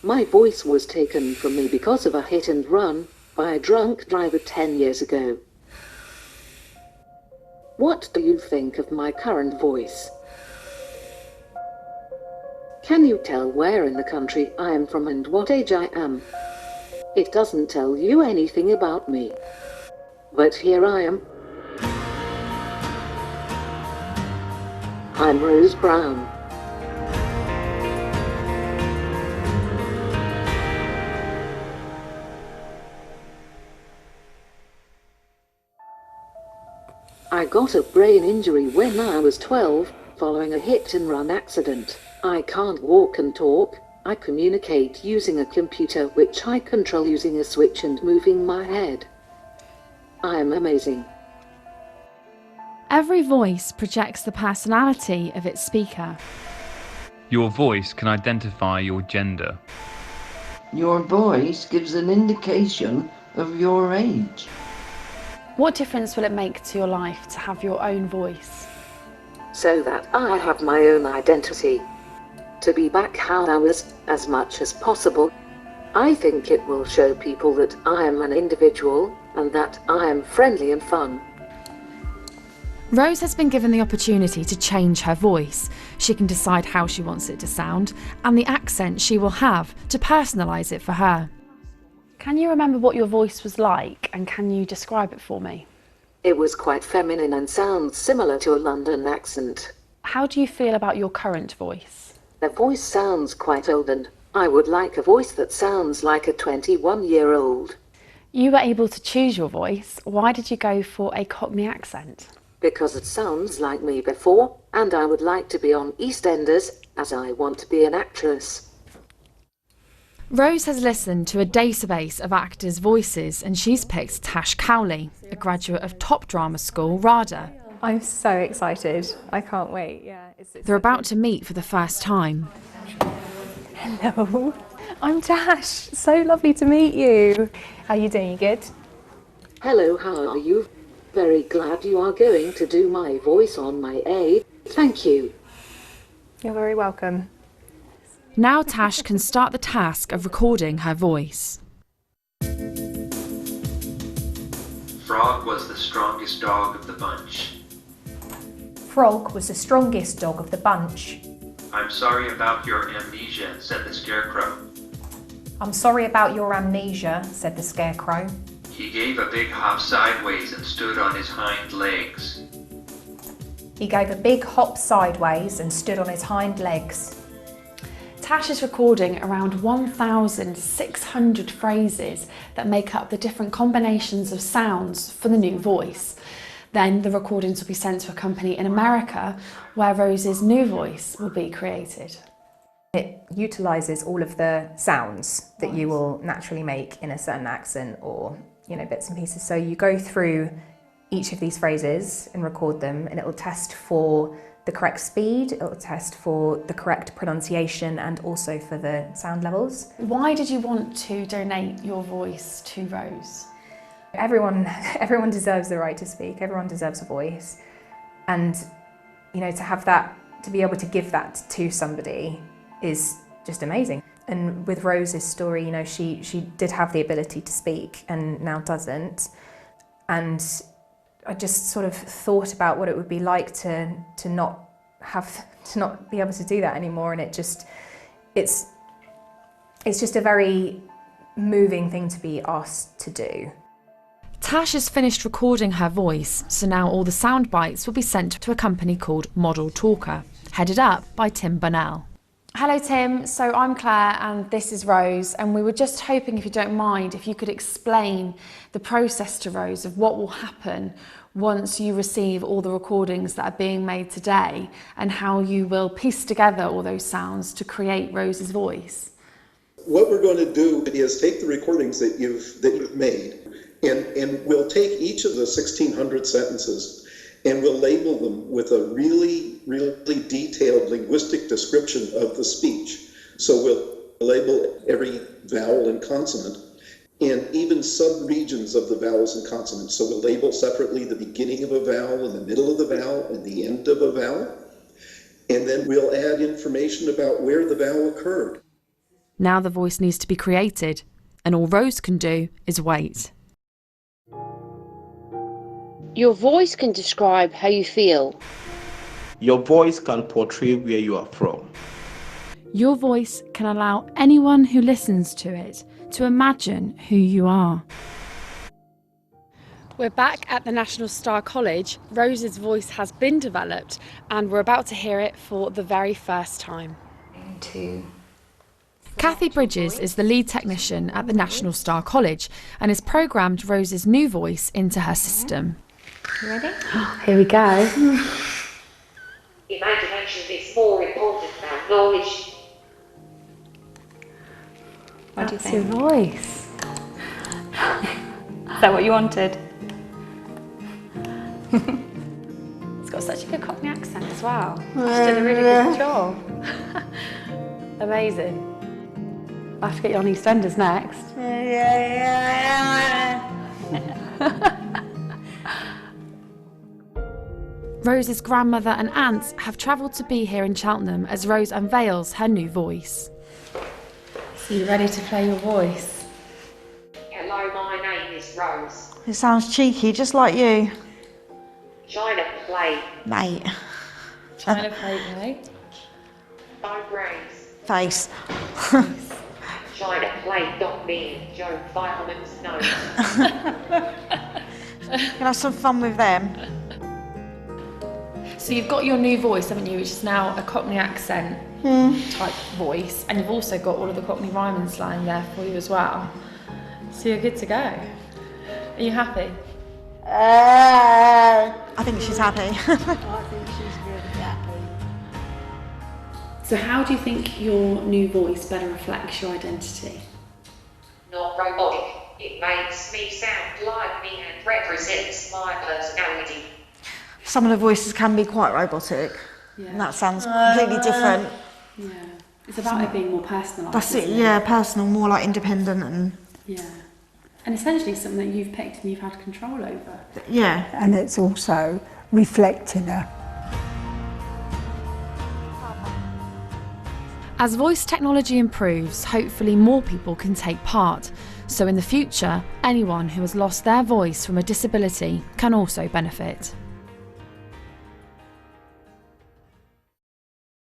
My voice was taken from me because of a hit and run by a drunk driver 10 years ago. What do you think of my current voice? Can you tell where in the country I am from and what age I am? It doesn't tell you anything about me. But here I am. I'm Rose Brown. I got a brain injury when I was 12, following a hit-and-run accident. I can't walk and talk. I communicate using a computer which I control using a switch and moving my head. I am amazing. Every voice projects the personality of its speaker. Your voice can identify your gender. Your voice gives an indication of your age. What difference will it make to your life to have your own voice? So that I have my own identity. To be back how I was, as much as possible. I think it will show people that I am an individual, and that I am friendly and fun. Rose has been given the opportunity to change her voice. She can decide how she wants it to sound, and the accent she will have to personalise it for her. Can you remember what your voice was like, and can you describe it for me? It was quite feminine and sounds similar to a London accent. How do you feel about your current voice? The voice sounds quite old, and I would like a voice that sounds like a 21-year-old. You were able to choose your voice. Why did you go for a Cockney accent? Because it sounds like me before, and I would like to be on EastEnders, as I want to be an actress. Rose has listened to a database of actors' voices, and she's picked Tash Cowley, a graduate of top drama school, RADA. I'm so excited. I can't wait. Yeah, They're about to meet for the first time. Hello, I'm Tash. So lovely to meet you. How are you doing? You good? Hello, how are you? Very glad you are going to do my voice on my A. Thank you. You're very welcome. Now Tash can start the task of recording her voice. Frog was the strongest dog of the bunch. Frog was the strongest dog of the bunch. I'm sorry about your amnesia, said the Scarecrow. I'm sorry about your amnesia, said the Scarecrow. He gave a big hop sideways and stood on his hind legs. He gave a big hop sideways and stood on his hind legs. Tash is recording around 1,600 phrases that make up the different combinations of sounds for the new voice. Then the recordings will be sent to a company in America where Rose's new voice will be created. It utilises all of the sounds that you will naturally make in a certain accent or, bits and pieces. So you go through each of these phrases and record them, and it will test for the correct speed, it will test for the correct pronunciation, and also for the sound levels. Why did you want to donate your voice to Rose? Everyone deserves the right to speak, everyone deserves a voice. And, to have that, to be able to give that to somebody is just amazing. And with Rose's story, she did have the ability to speak and now doesn't. And I just sort of thought about what it would be like to not be able to do that anymore, and it's just a very moving thing to be asked to do. Tash has finished recording her voice, so now all the sound bites will be sent to a company called Model Talker, headed up by Tim Bunnell. Hello Tim, so I'm Claire and this is Rose, and we were just hoping, if you don't mind, if you could explain the process to Rose of what will happen once you receive all the recordings that are being made today, and how you will piece together all those sounds to create Rose's voice. What we're going to do is take the recordings that you've made, and we'll take each of the 1,600 sentences and we'll label them with a really, really detailed linguistic description of the speech. So we'll label every vowel and consonant, and even sub-regions of the vowels and consonants. So we'll label separately the beginning of a vowel, and the middle of the vowel, and the end of a vowel. And then we'll add information about where the vowel occurred. Now the voice needs to be created, and all Rose can do is wait. Your voice can describe how you feel. Your voice can portray where you are from. Your voice can allow anyone who listens to it to imagine who you are. We're back at the National Star College. Rose's voice has been developed and we're about to hear it for the very first time. Kathy Bridges is the lead technician at the National Star College and has programmed Rose's new voice into her system. You ready? Here we go. Imagination is more important than knowledge. What do you That's your think? voice. Is that what you wanted? It's got such a good Cockney accent as well. She did a really good job. Amazing. I have to get you on EastEnders next. Rose's grandmother and aunts have travelled to be here in Cheltenham as Rose unveils her new voice. So you ready to play your voice? Hello, my name is Rose. It sounds cheeky, just like you. China play. Mate. Trying to play, mate. No brains. Face. China play got me and Joe Fireman's nose. Can have some fun with them. So you've got your new voice, haven't you, which is now a Cockney accent type voice, and you've also got all of the Cockney rhyming slang there for you as well. So you're good to go. Are you happy? I think she's happy. So how do you think your new voice better reflects your identity? Not robotic. It makes me sound like me and represents my personality. Some of the voices can be quite robotic, and that sounds completely different. Yeah, it's about it being more personalised. That's it, yeah, personal, more like independent and... Yeah, and essentially something that you've picked and you've had control over. Yeah. And it's also reflecting her. As voice technology improves, hopefully more people can take part. So in the future, anyone who has lost their voice from a disability can also benefit.